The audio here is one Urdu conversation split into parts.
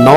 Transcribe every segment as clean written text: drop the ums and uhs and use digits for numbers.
9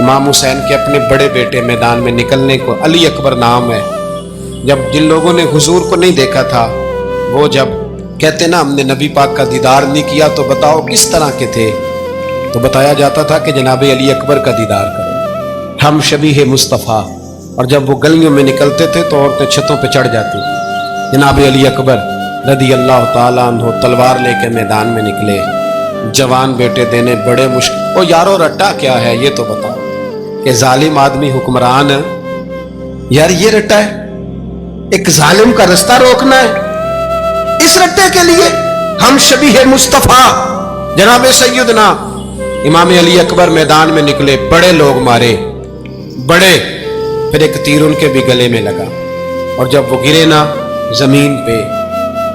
امام حسین کے اپنے بڑے بیٹے میدان میں نکلنے کو، علی اکبر نام ہے، جب جن لوگوں نے حضور کو نہیں دیکھا تھا وہ جب کہتے نا ہم نے نبی پاک کا دیدار نہیں کیا تو بتاؤ کس طرح کے تھے، تو بتایا جاتا تھا کہ جناب علی اکبر کا دیدار کرو، ہم شبیہ مصطفیٰ، اور جب وہ گلیوں میں نکلتے تھے تو عورتیں چھتوں پہ چڑھ جاتی تھی۔ جناب علی اکبر رضی اللہ تعالیٰ عنہ تلوار لے کے میدان میں نکلے، جوان بیٹے دینے بڑے مشکل، او یارو رٹا کیا ہے یہ تو بتاؤ، کہ ظالم آدمی حکمران ہے یار، یہ رٹا ہے، ایک ظالم کا رستہ روکنا ہے، اس رٹے کے لیے ہم شبیہ مصطفیٰ جناب سیدنا امام علی اکبر میدان میں نکلے، بڑے لوگ مارے، بڑے، پھر ایک تیر ان کے بھی گلے میں لگا، اور جب وہ گرے نا زمین پہ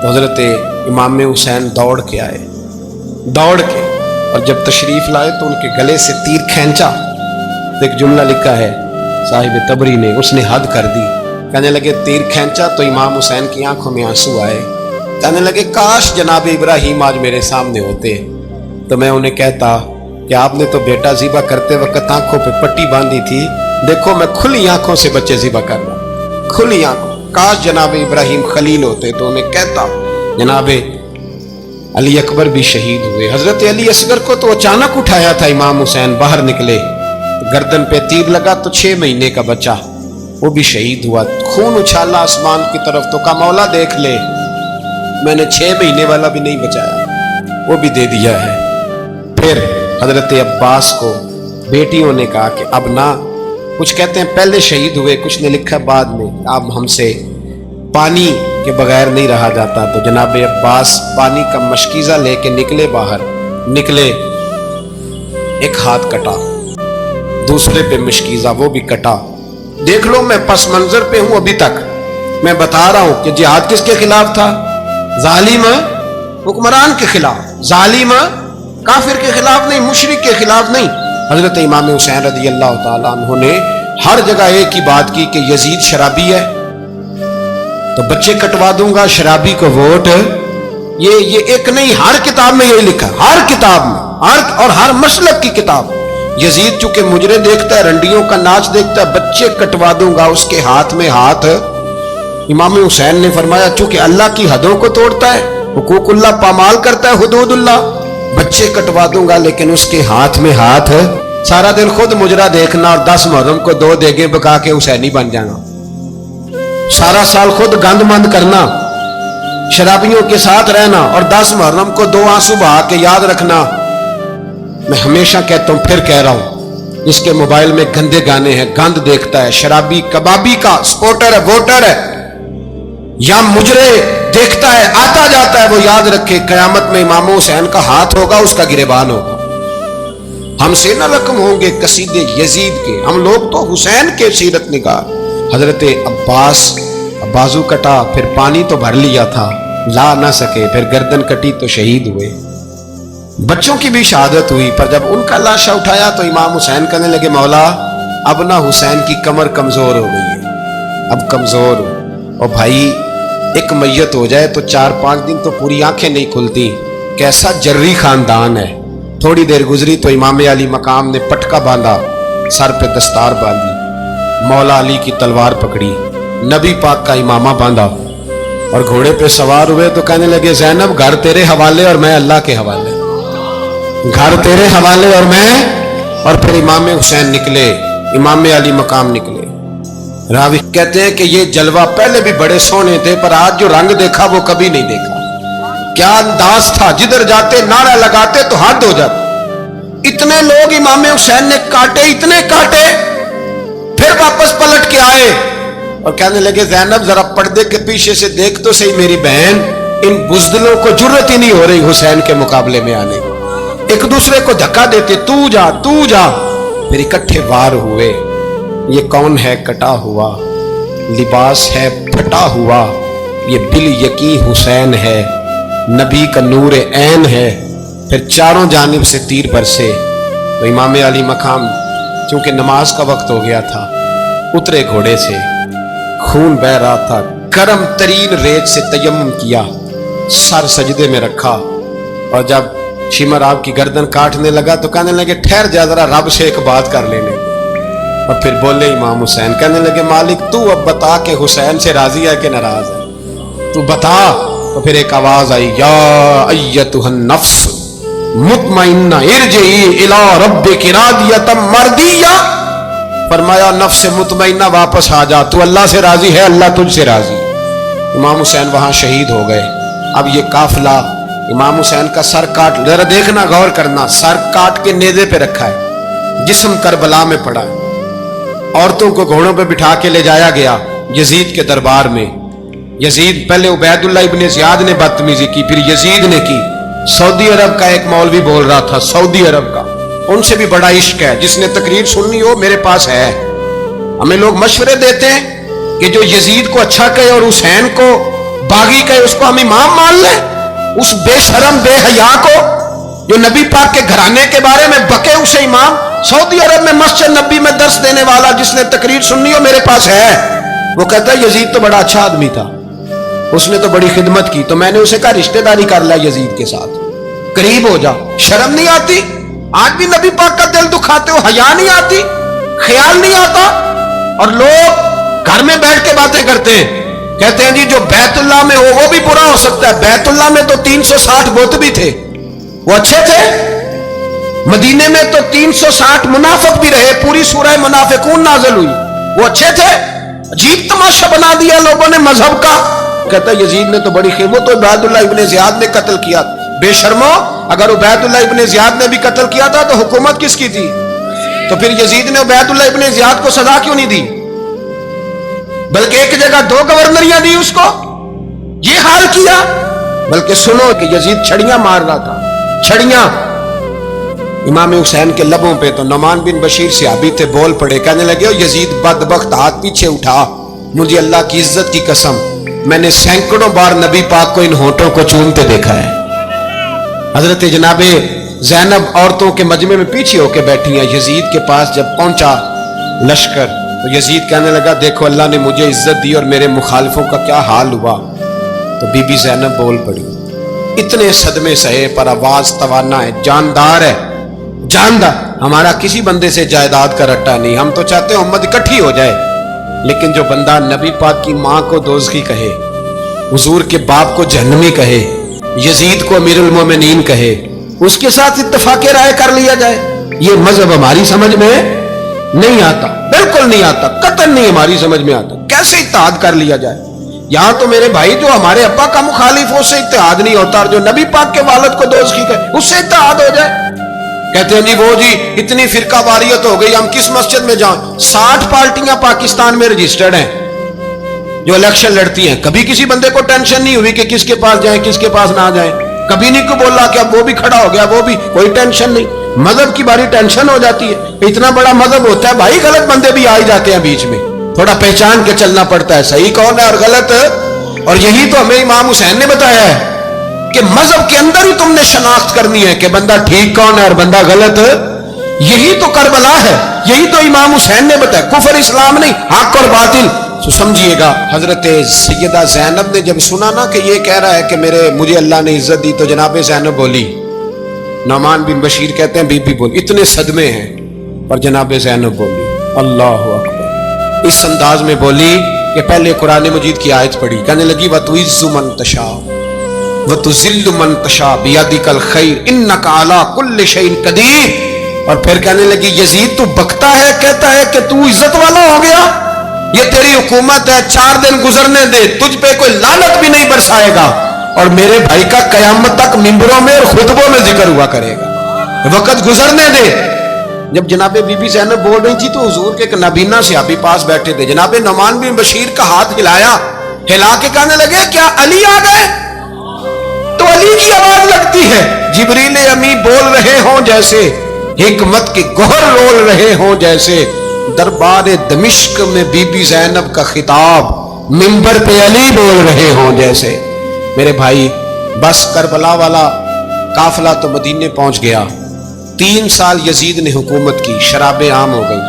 تو حضرت امام حسین دوڑ کے آئے، دوڑ کے، اور جب تشریف لائے تو ان کے گلے سے تیر کھینچا تو ایک جملہ لکھا ہے صاحب تبری نے، اس نے حد کر دی، کہنے لگے تیر کھینچا تو امام حسین کی آنکھوں میں آنسو آئے، کہنے لگے کاش جناب ابراہیم آج میرے سامنے ہوتے تو میں انہیں کہتا کہ آپ نے تو بیٹا ذبح کرتے وقت آنکھوں پہ پٹی باندھی تھی، دیکھو میں کھلی آنکھوں سے بچے ذبح کر رہا ہوں، کھلی آنکھوں، کاش جناب ابراہیم خلیل ہوتے تو انہیں کہتا۔ جناب علی اکبر بھی شہید ہوئے، حضرت علی اصغر کو تو اچانک اٹھایا تھا امام حسین، باہر نکلے، گردن پہ تیر لگا تو 6 مہینے کا بچہ وہ بھی شہید ہوا، خون اچھالا آسمان کی طرف تو کہا مولا دیکھ لے میں نے 6 مہینے والا بھی نہیں بچایا، وہ بھی دے دیا ہے۔ پھر حضرت عباس کو بیٹیوں نے کہا کہ اب نہ، کچھ کہتے ہیں پہلے شہید ہوئے، کچھ نے لکھا بعد میں، اب ہم سے پانی کے بغیر نہیں رہا جاتا، تو جناب عباس پانی کا مشکیزہ لے کے نکلے، باہر نکلے، ایک ہاتھ کٹا، دوسرے پہ مشکیزہ وہ بھی کٹا، دیکھ لو میں پس منظر پہ ہوں ابھی تک، میں بتا رہا ہوں کہ جہاد کس کے خلاف تھا؟ ظالم حکمران کے خلاف، ظالم کافر کے خلاف نہیں، مشرک کے خلاف نہیں۔ حضرت امام حسین رضی اللہ تعالیٰ عنہ نے ہر جگہ ایک ہی بات کی کہ یزید شرابی ہے تو بچے کٹوا دوں گا، شرابی کو ووٹ، یہ ایک نہیں، ہر کتاب میں یہی لکھا، ہر کتاب میں، اور ہر مسلک کی کتاب، یزید چونکہ مجرے دیکھتا ہے، رنڈیوں کا ناچ دیکھتا ہے، بچے کٹوا دوں گا، اس کے ہاتھ میں ہاتھ۔ امام حسین نے فرمایا چونکہ اللہ کی حدوں کو توڑتا ہے، حقوق اللہ پامال کرتا ہے، حدود اللہ، بچے کٹوا دوں گا لیکن اس کے ہاتھ میں ہاتھ، سارا دن خود مجرا دیکھنا اور 10 محرم کو 2 دیگیں پکا کے حسینی بن جانا، سارا سال خود گند مند کرنا، شرابیوں کے ساتھ رہنا، اور 10 محرم کو 2 آنسو بہا کے یاد رکھنا۔ میں ہمیشہ کہتا ہوں، پھر کہہ رہا ہوں، جس کے موبائل میں گندے گانے ہیں، گند دیکھتا ہے، شرابی کبابی کا سپورٹر ہے، ووٹر ہے، یا مجرے دیکھتا ہے، آتا جاتا ہے، وہ یاد رکھے قیامت میں امام حسین کا ہاتھ ہوگا، اس کا گریبان ہوگا، ہم سے نہ رقم ہوں گے قصیدے یزید کے، ہم لوگ تو حسین کے سیرت نگار۔ حضرت عباس بازو کٹا، پھر پانی تو بھر لیا تھا، لا نہ سکے، پھر گردن کٹی تو شہید ہوئے، بچوں کی بھی شہادت ہوئی، پر جب ان کا لاشا اٹھایا تو امام حسین کہنے لگے مولا اب نہ حسین کی کمر کمزور ہو گئی ہے، اب کمزور ہو، اور بھائی ایک میت ہو جائے تو 4-5 دن تو پوری آنکھیں نہیں کھلتی، کیسا جری خاندان ہے۔ تھوڑی دیر گزری تو امام علی مقام نے پٹکا باندھا، سر پہ دستار باندھی، مولا علی کی تلوار پکڑی، نبی پاک کا امامہ باندھا، اور گھوڑے پہ سوار ہوئے تو کہنے لگے زینب گھر تیرے حوالے اور میں اللہ کے حوالے، گھر تیرے حوالے اور میں، اور پھر امام حسین نکلے، امام علی مقام نکلے۔ راوی کہتے ہیں کہ یہ جلوہ پہلے بھی بڑے سونے تھے، پر آج جو رنگ دیکھا وہ کبھی نہیں دیکھا، کیا انداز تھا، جدھر جاتے نعرہ لگاتے تو حد ہو جاتے، اتنے لوگ امام حسین نے کاٹے، اتنے کاٹے، پھر واپس پلٹ کے آئے اور کہنے لگے زینب ذرا پردے کے پیچھے سے دیکھ تو صحیح میری بہن، ان بزدلوں کو جرت ہی نہیں ہو رہی حسین کے مقابلے میں آنے، ایک دوسرے کو دھکا دیتے، تو جا تو جا، پھر اکٹھے وار ہوئے۔ یہ کون ہے کٹا ہوا، لباس ہے پھٹا ہوا، یہ بال یقین حسین ہے، نبی کا نور عین ہے۔ پھر چاروں جانب سے تیر برسے تو امام علی مقام چونکہ نماز کا وقت ہو گیا تھا، اترے گھوڑے سے، خون بہ رہا تھا، گرم ترین ریت سے تیمم کیا، سر سجدے میں رکھا، اور جب شمر آپ کی گردن کاٹنے لگا تو کہنے لگے ٹھہر جا ذرا رب سے ایک بات کر لینے، اور پھر بولے امام حسین، کہنے لگے مالک تو اب بتا کہ حسین سے راضی ہے کہ ناراض ہے، تو بتا۔ تو پھر ایک آواز آئی، یا ایتھا النفس مطمئنہ ارجعی الی ربک راضیۃ مرضیہ، فرمایا نفس مطمئنہ واپس آ جا، تو اللہ سے راضی ہے، اللہ تجھ سے راضی۔ امام حسین وہاں شہید ہو گئے۔ اب یہ قافلہ امام حسین کا سر کاٹ، ذرا دیکھنا غور کرنا، سر کاٹ کے نیزے پہ رکھا ہے، جسم کربلا میں پڑا ہے، عورتوں کو گھوڑوں پہ بٹھا کے لے جایا گیا یزید کے دربار میں۔ یزید، پہلے عبید اللہ ابن زیاد نے بدتمیزی کی، پھر یزید نے کی۔ سعودی عرب کا ایک مولوی بول رہا تھا، سعودی عرب کا، ان سے بھی بڑا عشق ہے، جس نے تقریر سننی ہو میرے پاس ہے۔ ہمیں لوگ مشورے دیتے ہیں کہ جو یزید کو اچھا کہے اور حسین کو باغی کہے اس کو ہم امام مان لیں، اس بے شرم بے حیا کو جو نبی پاک کے گھرانے کے بارے میں بکے اسے امام۔ سعودی عرب میں مسجد نبی میں درس دینے والا جس نے تقریر سننی ہو میرے پاس ہے۔ وہ کہتا ہے یزید تو بڑا اچھا آدمی تھا، اس نے تو بڑی خدمت کی، تو میں نے اسے کہا رشتہ داری کر لیا یزید کے ساتھ، قریب ہو جا۔ شرم نہیں آتی؟ آج بھی نبی پاک کا دل دکھاتے ہو، حیا نہیں آتی، خیال نہیں آتا؟ اور لوگ گھر میں بیٹھ کے باتیں کرتے ہیں، کہتے ہیں جی جو بیت اللہ میں ہو وہ بھی برا ہو سکتا ہے۔ بیت اللہ میں تو 360 بت بھی تھے، وہ اچھے تھے۔ مدینے میں تو 360 منافق بھی رہے، پوری سورہ منافقون نازل ہوئی، وہ اچھے تھے۔ عجیب تماشا بنا دیا لوگوں نے مذہب کا۔ کہتا ہے یزید نے تو بڑی وہ تو عبید اللہ ابن زیاد نے قتل کیا۔ بے شرمو، اگر عبید اللہ ابن زیاد نے بھی قتل کیا تھا تو حکومت کس کی تھی؟ تو پھر یزید نے عبید اللہ ابن زیاد کو سزا کیوں نہیں دی؟ بلکہ ایک جگہ 2 گورنریاں دی اس کو، یہ حال کیا۔ بلکہ سنو کہ یزید چھڑیاں مار رہا تھا، چھڑیاں۔ امام حسین کے لبوں پہ تو نعمان بن بشیر صحابی تھے، بول پڑے، کہنے لگے یزید بدبخت، ہاتھ پیچھے اٹھا، مجھے اللہ کی عزت کی قسم میں نے سینکڑوں بار نبی پاک کو ان ہونٹوں کو چومتے دیکھا ہے۔ حضرت جناب زینب عورتوں کے مجمع میں پیچھے ہو کے بیٹھی ہیں۔ یزید کے پاس جب پہنچا لشکر تو یزید کہنے لگا دیکھو اللہ نے مجھے عزت دی اور میرے مخالفوں کا کیا حال ہوا۔ تو بی بی زینب بول پڑی، اتنے صدمے سہے پر آواز توانا ہے، جاندار ہے، جاندار۔ ہمارا کسی بندے سے جائیداد کا رٹا نہیں، ہم تو چاہتے ہیں امت اکٹھی ہو جائے، لیکن جو بندہ نبی پاک کی ماں کو دوزخی کہے، حضور کے باپ کو جہنمی کہے، یزید کو امیر المومنین کہے، اس کے ساتھ اتفاق رائے کر لیا جائے، یہ مذہب ہماری سمجھ میں نہیں آتا، بالکل نہیں آتا، قطعاً نہیں ہماری سمجھ میں آتا۔ کیسے اتحاد کر لیا جائے؟ یہاں تو میرے بھائی جو ہمارے ابا کا مخالف ہو اس سے اتحاد نہیں ہوتا، اور جو نبی پاک کے والد کو دوزخی کہے اس سے اتحاد ہو جائے۔ کہتے ہیں جی وہ جی اتنی فرقہ واریت ہو گئی، ہم کس مسجد میں جائیں؟ 60 پارٹیاں پاکستان میں رجسٹرڈ ہیں جو الیکشن لڑتی ہیں، کبھی کسی بندے کو ٹینشن نہیں ہوئی کہ کس کے پاس جائیں کس کے پاس نہ جائیں، کبھی نہیں کو بولا کہ اب وہ بھی کھڑا ہو گیا وہ بھی، کوئی ٹینشن نہیں۔ مذہب کی باری ٹینشن ہو جاتی ہے، اتنا بڑا مذہب ہوتا ہے بھائی، غلط بندے بھی آ ہی جاتے ہیں بیچ میں، تھوڑا پہچان کے چلنا پڑتا ہے صحیح کون ہے اور غلط۔ اور یہی تو ہمیں امام حسین نے بتایا ہے کہ مذہب کے اندر ہی تم نے شناخت کرنی ہے کہ بندہ ٹھیک کون ہے اور بندہ غلط۔ یہی تو کربلا ہے، یہی تو امام حسین نے بتایا، کفر اسلام نہیں، حق اور باطل۔ تو سمجھیے گا حضرت سیدہ زینب نے جب سنا نا کہ یہ کہہ رہا ہے کہ مجھے اللہ نے عزت دی، تو جناب زینب بولی، نعمان بن بشیر کہتے ہیں بی بی بولی، اتنے صدمے ہیں پر جناب زینب بولی اللہ اکبر، اس انداز میں بولی کہ پہلے قرآن مجید کی آیت پڑھی، کہنے لگی وَتُعِزُّ مَن تَشَاءُ وَتُذِلُّ مَن تَشَاءُ بِيَدِكَ الْخَيْرُ إِنَّكَ عَلَىٰ كُلِّ شَيْءٍ قَدِيرٌ۔ اور پھر کہنے لگی یزید تو بکتا ہے، کہتا ہے کہ تو عزت والا ہو گیا، یہ تیری حکومت ہے، 4 دن گزرنے دے، تجھ پہ کوئی لعنت بھی نہیں برسائے گا، اور میرے بھائی کا قیامت تک ممبروں میں اور خطبوں میں ذکر ہوا کرے گا، وقت گزرنے دے۔ جب جناب بی بی زینب بول رہی تھی تو حضور کے ایک نابینا صحابی پاس بیٹھے تھے، جناب نعمان بن بشیر کا ہاتھ ہلایا، ہلا کے کہنے لگے کیا علی آ گئے؟ تو علی کی آواز لگتی ہے، جبریل امی بول رہے ہوں جیسے، حکمت کے گوہر رول رہے ہوں جیسے، دربار دمشق میں بی بی زینب کا خطاب، منبر پہ علی بول رہے ہوں جیسے۔ میرے بھائی بس کربلا والا قافلہ تو مدینے پہنچ گیا، 3 سال یزید نے حکومت کی، شرابیں عام ہو گئی،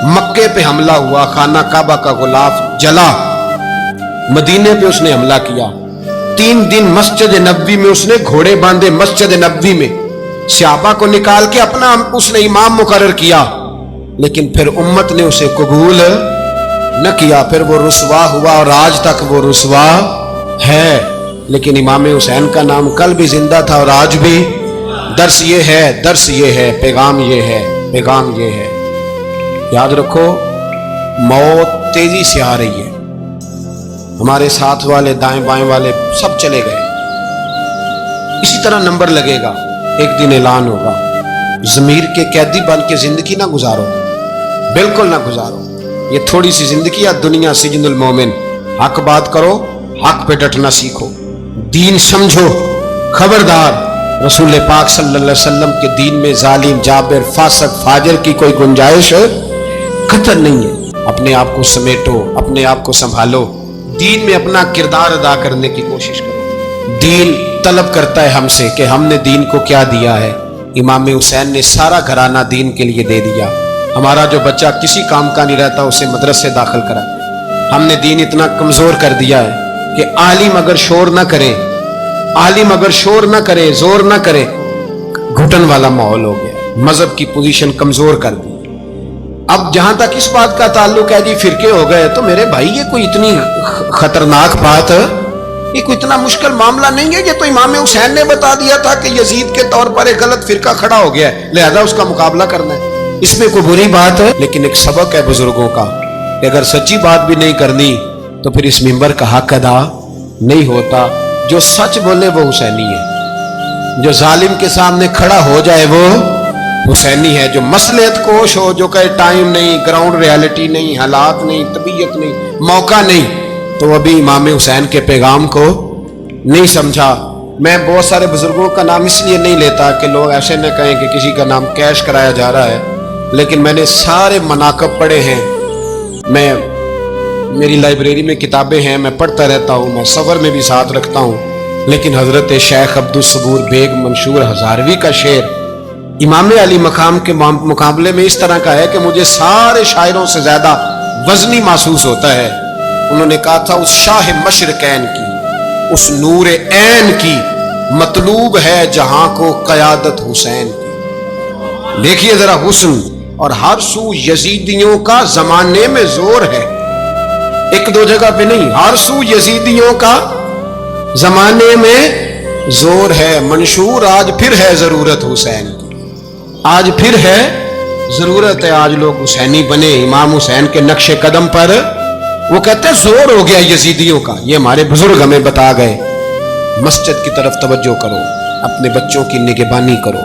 مکے پہ حملہ ہوا، خانہ کعبہ کا غلاف جلا، مدینے پہ اس نے حملہ کیا، 3 دن مسجد نبوی میں اس نے گھوڑے باندھے، مسجد نبوی میں صحابہ کو نکال کے اپنا اس نے امام مقرر کیا، لیکن پھر امت نے اسے قبول نہ کیا، پھر وہ رسوا ہوا اور آج تک وہ رسوا ہے۔ لیکن امام حسین کا نام کل بھی زندہ تھا اور آج بھی۔ درس یہ ہے، پیغام یہ ہے، پیغام یہ ہے، یاد رکھو موت تیزی سے آ رہی ہے۔ ہمارے ساتھ والے دائیں بائیں والے سب چلے گئے، اسی طرح نمبر لگے گا، ایک دن اعلان ہوگا۔ ضمیر کے قیدی بن کے زندگی نہ گزارو، بالکل نہ گزارو۔ یہ تھوڑی سی زندگی ہے دنیا سجن المومن۔ حق بات کرو، حق پہ ڈٹنا سیکھو، دین سمجھو۔ خبردار، رسول پاک صلی اللہ علیہ وسلم کے دین میں ظالم، جابر، فاسق، فاجر کی کوئی گنجائش قطع نہیں ہے۔ اپنے آپ کو سمیٹو، اپنے آپ کو سنبھالو، دین میں اپنا کردار ادا کرنے کی کوشش کرو۔ دین طلب کرتا ہے ہم سے کہ ہم نے دین کو کیا دیا ہے۔ امام حسین نے سارا گھرانہ دین کے لیے دے دیا۔ ہمارا جو بچہ کسی کام کا نہیں رہتا اسے مدرسے داخل کرا۔ ہم نے دین اتنا کمزور کر دیا ہے کہ عالم اگر شور نہ کرے، عالم اگر شور نہ کرے، زور نہ کرے، گھٹن والا ماحول ہو گیا، مذہب کی پوزیشن کمزور کر دی۔ اب جہاں تک اس بات کا تعلق ہے جی فرقے ہو گئے، تو میرے بھائی یہ کوئی اتنی خطرناک بات، یہ کوئی اتنا مشکل معاملہ نہیں ہے۔ یہ تو امام حسین نے بتا دیا تھا کہ یزید کے طور پر ایک غلط فرقہ کھڑا ہو گیا ہے، لہذا اس کا مقابلہ کرنا ہے۔ اس میں کوئی بری بات ہے، لیکن ایک سبق ہے بزرگوں کا کہ اگر سچی بات بھی نہیں کرنی تو پھر اس منبر کا حق ادا نہیں ہوتا۔ جو سچ بولے وہ حسینی ہے، جو ظالم کے سامنے کھڑا ہو جائے وہ حسینی ہے، جو مصلحت کوش ہو، جو کہے ٹائم نہیں، گراؤنڈ ریالٹی نہیں، حالات نہیں، طبیعت نہیں، موقع نہیں، تو ابھی امام حسین کے پیغام کو نہیں سمجھا۔ میں بہت سارے بزرگوں کا نام اس لیے نہیں لیتا کہ لوگ ایسے نہ کہیں کہ کسی کا نام کیش کرایا جا رہا ہے، لیکن میں نے سارے مناقب پڑھے ہیں۔ میری لائبریری میں کتابیں ہیں، میں پڑھتا رہتا ہوں، میں سفر میں بھی ساتھ رکھتا ہوں۔ لیکن حضرت شیخ عبدالصبور بیگ منشور ہزاروی کا شعر امام علی مقام کے مقابلے میں اس طرح کا ہے کہ مجھے سارے شاعروں سے زیادہ وزنی محسوس ہوتا ہے۔ انہوں نے کہا تھا اس شاہ مشرقین کی، اس نور عین کی مطلوب ہے جہاں کو قیادت حسین کی۔ دیکھیے ذرا حسن، اور ہر سو یزیدیوں کا زمانے میں زور ہے، ایک دو جگہ پہ نہیں، ہر سو یزیدیوں کا زمانے میں زور ہے۔ منشور آج پھر ہے ضرورت حسین کی، آج پھر ہے ضرورت ہے، آج لوگ حسینی بنے امام حسین کے نقش قدم پر۔ وہ کہتے ہیں زور ہو گیا یزیدیوں کا، یہ ہمارے بزرگ ہمیں بتا گئے۔ مسجد کی طرف توجہ کرو، اپنے بچوں کی نگہبانی کرو۔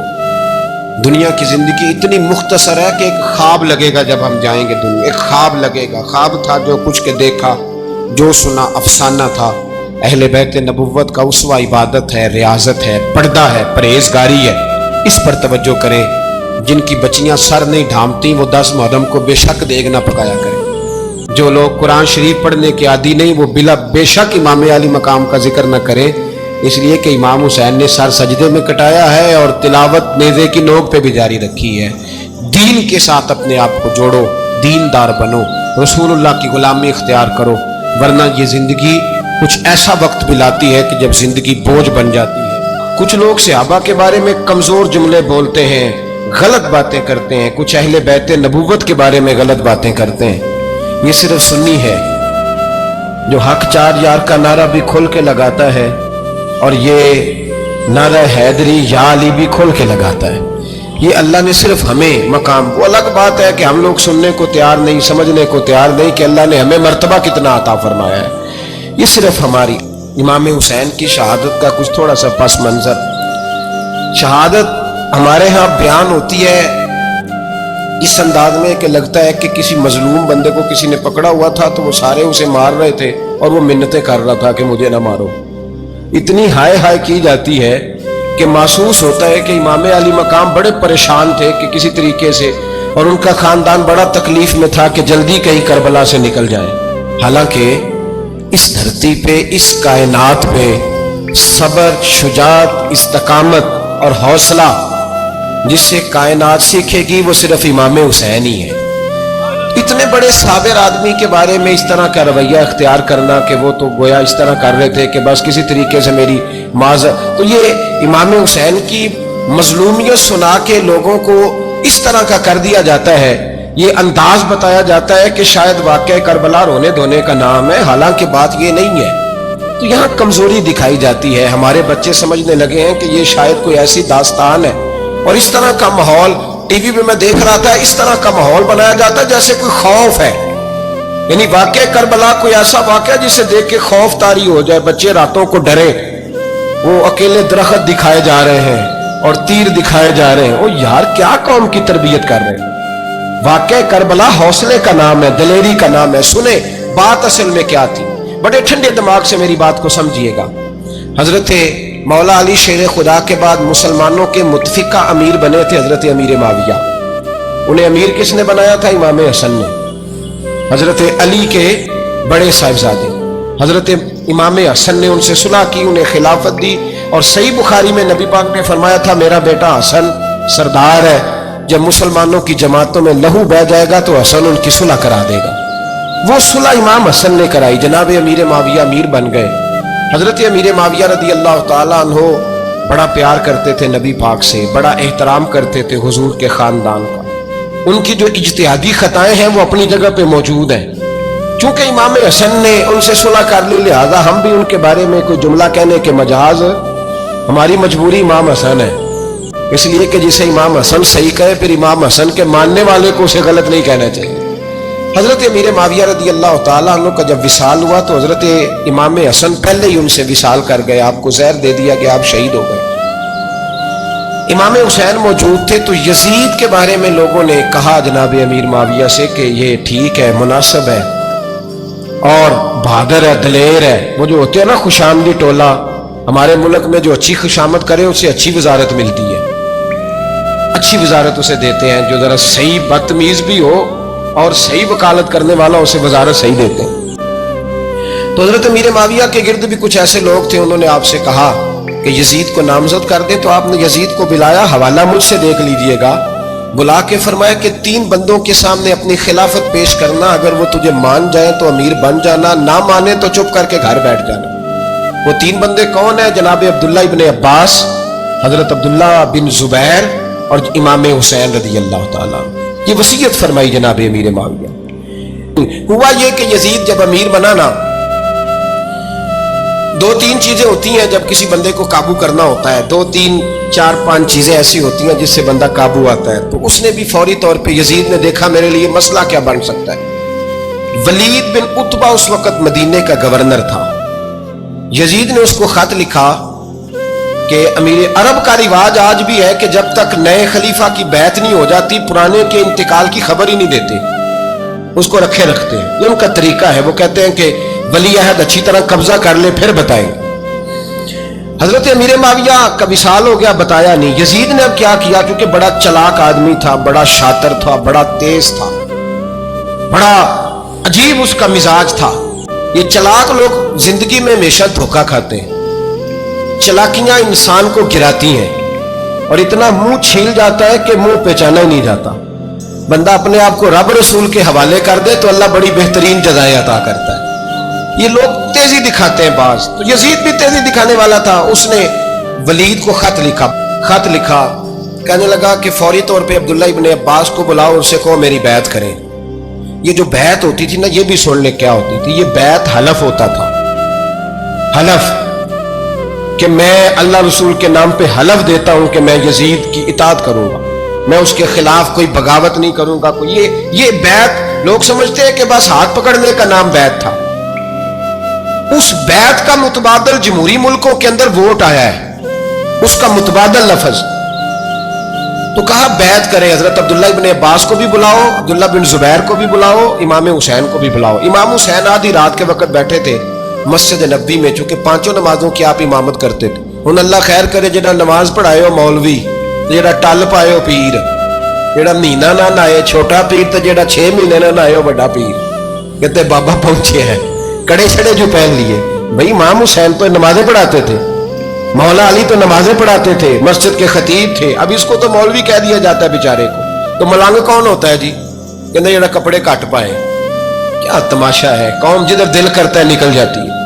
دنیا کی زندگی اتنی مختصر ہے کہ ایک خواب لگے گا جب ہم جائیں گے دنیا، ایک خواب لگے گا، خواب تھا جو کچھ کے دیکھا، جو سنا افسانہ تھا۔ اہل بیت نبوت کا اسوہ عبادت ہے، ریاضت ہے، پردہ ہے، پرہیزگاری ہے، اس پر توجہ کریں۔ جن کی بچیاں سر نہیں ڈھانپتی وہ 10 محرم کو بے شک دیگ نہ پکایا کریں۔ جو لوگ قرآن شریف پڑھنے کے عادی نہیں وہ بے شک امام علی مقام کا ذکر نہ کریں، اس لیے کہ امام حسین نے سر سجدے میں کٹایا ہے اور تلاوت نیزے کی نوک پہ بھی جاری رکھی ہے۔ دین کے ساتھ اپنے آپ کو جوڑو، دیندار بنو، رسول اللہ کی غلامی اختیار کرو، ورنہ یہ زندگی کچھ ایسا وقت بھی لاتی ہے کہ جب زندگی بوجھ بن جاتی ہے۔ کچھ لوگ صحابہ کے بارے میں کمزور جملے بولتے ہیں، غلط باتیں کرتے ہیں، کچھ اہل بیت نبوت کے بارے میں غلط باتیں کرتے ہیں۔ یہ صرف سنی ہے جو حق چار یار کا نعرہ بھی کھول کے لگاتا ہے، اور یہ نعرہ حیدری یا علی بھی کھول کے لگاتا ہے۔ یہ اللہ نے صرف ہمیں مقام، وہ الگ بات ہے کہ ہم لوگ سننے کو تیار نہیں، سمجھنے کو تیار نہیں کہ اللہ نے ہمیں مرتبہ کتنا عطا فرمایا ہے۔ یہ صرف ہماری امام حسین کی شہادت کا کچھ تھوڑا سا پس منظر۔ شہادت ہمارے ہاں بیان ہوتی ہے اس انداز میں کہ لگتا ہے کہ کسی مظلوم بندے کو کسی نے پکڑا ہوا تھا تو وہ سارے اسے مار رہے تھے اور وہ منتیں کر رہا تھا کہ مجھے نہ مارو۔ اتنی ہائے ہائے کی جاتی ہے کہ محسوس ہوتا ہے کہ امام علی مقام بڑے پریشان تھے کہ کسی طریقے سے، اور ان کا خاندان بڑا تکلیف میں تھا کہ جلدی کہیں کربلا سے نکل جائے۔ حالانکہ اس دھرتی پہ، اس کائنات پہ صبر، شجاعت، استقامت اور حوصلہ جس سے کائنات سیکھے گی وہ صرف امام حسین ہی ہے۔ اتنے بڑے صابر آدمی کے بارے میں اس طرح کا رویہ اختیار کرنا کہ وہ تو گویا اس طرح کر رہے تھے کہ بس کسی طریقے سے میری معذرت، تو یہ امام حسین کی مظلومیت سنا کے لوگوں کو اس طرح کا کر دیا جاتا ہے، یہ انداز بتایا جاتا ہے کہ شاید واقعہ کربلا رونے دھونے کا نام ہے، حالانکہ بات یہ نہیں ہے۔ تو یہاں کمزوری دکھائی جاتی ہے، ہمارے بچے سمجھنے لگے ہیں کہ یہ شاید کوئی ایسی داستان ہے، اور اس طرح کا ماحول ٹی وی پہ میں دیکھ رہا تھا، اس طرح کا ماحول بنایا جاتا ہے جیسے کوئی خوف ہے، یعنی واقعہ کربلا کوئی ایسا واقعہ جسے دیکھ کے خوف طاری ہو جائے، بچے راتوں کو ڈرے، وہ اکیلے درخت دکھائے جا رہے ہیں اور تیر دکھائے جا رہے ہیں۔ او یار کیا قوم کی تربیت کر رہے ہیں؟ واقعہ کربلا حوصلے کا نام ہے، دلیری کا نام ہے۔ سنیں بات اصل میں کیا تھی، بڑے ٹھنڈے دماغ سے میری بات کو سمجھیے گا۔ حضرت مولا علی شیر خدا کے بعد مسلمانوں کے متفقہ امیر بنے تھے حضرت امیر معاویہ۔ انہیں امیر کس نے بنایا تھا؟ امام حسن نے، حضرت علی کے بڑے صاحبزادے۔ حضرت امام حسن نے ان سے صلح کی، انہیں خلافت دی، اور صحیح بخاری میں نبی پاک نے فرمایا تھا میرا بیٹا حسن سردار ہے، جب مسلمانوں کی جماعتوں میں لہو بہ جائے گا تو حسن ان کی صلح کرا دے گا۔ وہ صلح امام حسن نے کرائی، جناب امیر معاویہ امیر بن گئے۔ حضرت امیر معاویہ رضی اللہ تعالیٰ عنہ بڑا پیار کرتے تھے نبی پاک سے، بڑا احترام کرتے تھے حضور کے خاندان کا۔ ان کی جو اجتہادی خطائیں ہیں وہ اپنی جگہ پہ موجود ہیں، چونکہ امام حسن نے ان سے صلح کر لی، لہذا ہم بھی ان کے بارے میں کوئی جملہ کہنے کے مجاز، ہماری مجبوری امام حسن ہے، اس لیے کہ جسے امام حسن صحیح کہے پھر امام حسن کے ماننے والے کو اسے غلط نہیں کہنا چاہیے۔ حضرت امیر معاویہ رضی اللہ تعالیٰ عنہ کا جب وصال ہوا تو حضرت امام حسن پہلے ہی ان سے وصال کر گئے، آپ کو زہر دے دیا کہ آپ شہید ہو گئے۔ امام حسین موجود تھے تو یزید کے بارے میں لوگوں نے کہا جناب امیر معاویہ سے کہ یہ ٹھیک ہے، مناسب ہے اور بہادر ہے، دلیر ہے۔ وہ جو ہوتے ہیں نا خوشامدی ٹولہ، ہمارے ملک میں جو اچھی خوشامد کرے اسے اچھی وزارت ملتی ہے، اچھی وزارت اسے دیتے ہیں، جو ذرا صحیح بدتمیز بھی ہو اور صحیح وکالت کرنے والا اسے وزارت صحیح دیتے ہیں۔ تو حضرت امیر معاویہ کے گرد بھی کچھ ایسے لوگ تھے، انہوں نے آپ سے کہا کہ یزید کو نامزد کر دیں، تو آپ نے یزید کو بلایا، حوالہ مجھ سے دیکھ لیجئے گا، بلا کے فرمایا کہ 3 بندوں کے سامنے اپنی خلافت پیش کرنا، اگر وہ تجھے مان جائیں تو امیر بن جانا، نہ مانے تو چپ کر کے گھر بیٹھ جانا۔ وہ 3 بندے کون ہیں؟ جناب عبداللہ ابن عباس، حضرت عبداللہ بن زبیر اور امام حسین رضی اللہ تعالیٰ۔ یہ وصیت فرمائی جناب امیر معاویہ۔ ہوا یہ کہ یزید جب امیر بنا نا، 2-3 چیزیں ہوتی ہیں جب کسی بندے کو قابو کرنا ہوتا ہے، 2-3-4-5 چیزیں ایسی ہوتی ہیں جس سے بندہ قابو آتا ہے۔ تو اس نے بھی فوری طور پہ، یزید نے دیکھا میرے لیے مسئلہ کیا بن سکتا ہے۔ ولید بن عتبہ اس وقت مدینے کا گورنر تھا۔ یزید نے اس کو خط لکھا کہ امیر عرب کا رواج آج بھی ہے کہ جب تک نئے خلیفہ کی بیعت نہیں ہو جاتی پرانے کے انتقال کی خبر ہی نہیں دیتے، اس کو رکھے رکھتے ہیں، یہ ان کا طریقہ ہے۔ وہ کہتے ہیں کہ ولی عہد اچھی طرح قبضہ کر لے پھر بتائیں گے۔ حضرت امیر معاویہ کا وصال ہو گیا، بتایا نہیں۔ یزید نے اب کیا کیا، کیونکہ بڑا چلاک آدمی تھا، بڑا شاطر تھا، بڑا تیز تھا، بڑا عجیب اس کا مزاج تھا۔ یہ چلاک لوگ زندگی میں ہمیشہ دھوکہ کھاتے ہیں، چلاکیاں انسان کو گراتی ہیں اور اتنا منہ چھیل جاتا ہے کہ منہ پہچانا ہی نہیں جاتا۔ بندہ اپنے آپ کو رب رسول کے حوالے کر دے تو اللہ بڑی بہترین جزائیں عطا کرتا ہے۔ یہ لوگ تیزی دکھاتے ہیں بعض، تو یزید بھی تیزی دکھانے والا تھا۔ اس نے ولید کو خط لکھا، کہنے لگا کہ فوری طور پہ عبداللہ ابن عباس کو بلاؤ، ان سے کہو میری بیعت کریں۔ یہ جو بیعت ہوتی تھی نا، یہ بھی سن لے کیا ہوتی تھی، یہ بیعت حلف ہوتا تھا، حلف کہ میں اللہ رسول کے نام پہ حلف دیتا ہوں کہ میں یزید کی اطاعت کروں گا، میں اس کے خلاف کوئی بغاوت نہیں کروں گا۔ یہ بیعت لوگ سمجھتے ہیں کہ بس ہاتھ پکڑنے کا نام بیعت تھا۔ اس بیعت کا متبادل جمہوری ملکوں کے اندر ووٹ آیا ہے، اس کا متبادل لفظ۔ تو کہا بیعت کرے، حضرت عبداللہ ابن عباس کو بھی بلاؤ، عبداللہ بن زبیر کو بھی بلاؤ، امام حسین کو بھی بلاؤ۔ امام حسین آدھی رات کے وقت بیٹھے تھے مسجد نبوی میں، چونکہ 5 نمازوں کی آپ امامت کرتے تھے۔ ہن اللہ خیر کرے، جڑا نماز پڑھائے ہو مولوی، جڑا ٹل پائے ہو پیر، جڑا مہینہ نہ نائے چھوٹا پیر، تے جڑا 6 مہینے نہ نائے ہو بڑا پیر، کہتے بابا پہنچے ہیں، کڑے چھڑے جو پہن لیے۔ بھائی امام حسین تو نمازیں پڑھاتے تھے، مولا علی تو نمازیں پڑھاتے تھے، مسجد کے خطیب تھے، اب اس کو تو مولوی کہہ دیا جاتا ہے بیچارے کو۔ تو ملنگ کون ہوتا ہے جی؟ کہتے جڑا کپڑے کٹ پائے۔ کیا تماشا ہے، قوم جدھر دل کرتا ہے نکل جاتی ہے۔